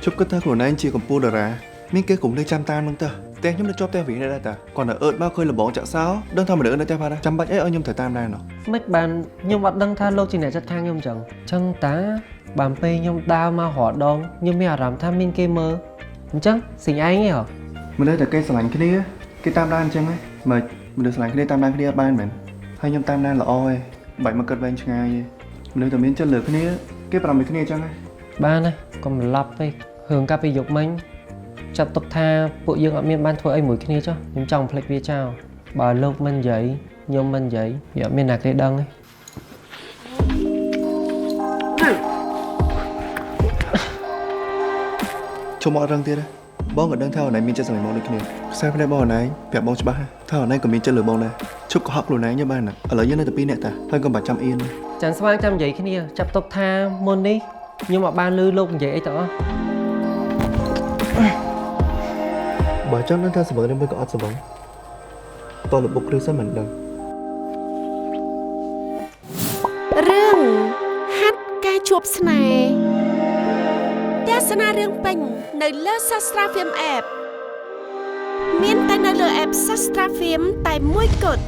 ជប់គិតថាខ្លួនឯងជាកម្ពុជាតារាមានគេគុំនៅចាំតាមនឹងទៅតែខ្ញុំនៅជាប់តែវិញដែរតាគាត់នៅអឺតមកឃើញលបងចាក់សោដឹងថាមនុស្សនៅតែបាទចាំបាច់អីឲ្យខ្ញុំត្រូវតាមដែរណោះ មិនបានខ្ញុំអត់ដឹងថាលោកជាអ្នកចាត់ខាងខ្ញុំចឹងតាបានពេលខ្ញុំដើរមករត់ដងខ្ញុំមានអារម្មណ៍ថាមានគេមើលអញ្ចឹងសិញឯងហ៎ មនុស្សតែគេស្រឡាញ់គ្នាគេតាមដានអញ្ចឹងហ៎មិនមនុស្សស្រឡាញ់គ្នាតាមដានគ្នាបានមែនហើយខ្ញុំតាមដានល្អឯងបាច់មកគិតវែងឆ្ងាយមនុស្សតែមានចិត្តលើគ្នាគេប្រាំពីគ្នាអញ្ចឹងហ៎ បានហើយកុំឡប់ពេករឿងកាប់ពីយកមិញចាត់ទុកថាពួកយើងអត់មានបានធ្វើអីមួយគ្នាចុះខ្ញុំចង់ភ្លេចវាចោលបើលោកមិននិយាយខ្ញុំមិននិយាយវាអត់មានអ្នកគេដឹងទេ ជុំអត់រឹងទៀតបងក៏ដឹងថាអូនឯងមានចិត្តស្រឡាញ់បងដូចគ្នាខ្សែភ្នែកបងអូនឯងប្រាប់បងច្បាស់ថាអូនឯងក៏មានចិត្តលើបងដែរជប់កុហកខ្លួនឯងទៅបានឥឡូវយើងនៅតែពីរនាក់តាហើយកុំបាច់ចាំអៀន ចាន់ស្វាងចាំនិយាយគ្នាចាប់ទុកថាមុននេះខ្ញុំអត់បានឮលោកនិយាយអីទៅអស់ បើចង់ដឹងថាសម្បត្តិនេះមិនក៏អត់សម្បត្តិតលបុកឬសិនមិនដឹង រឿងហាត់ការជួបស្នេហ៍ទស្សនារឿងពេញនៅលើ Sastra Film App មានតែនៅលើ App Sastra Film តែមួយគត់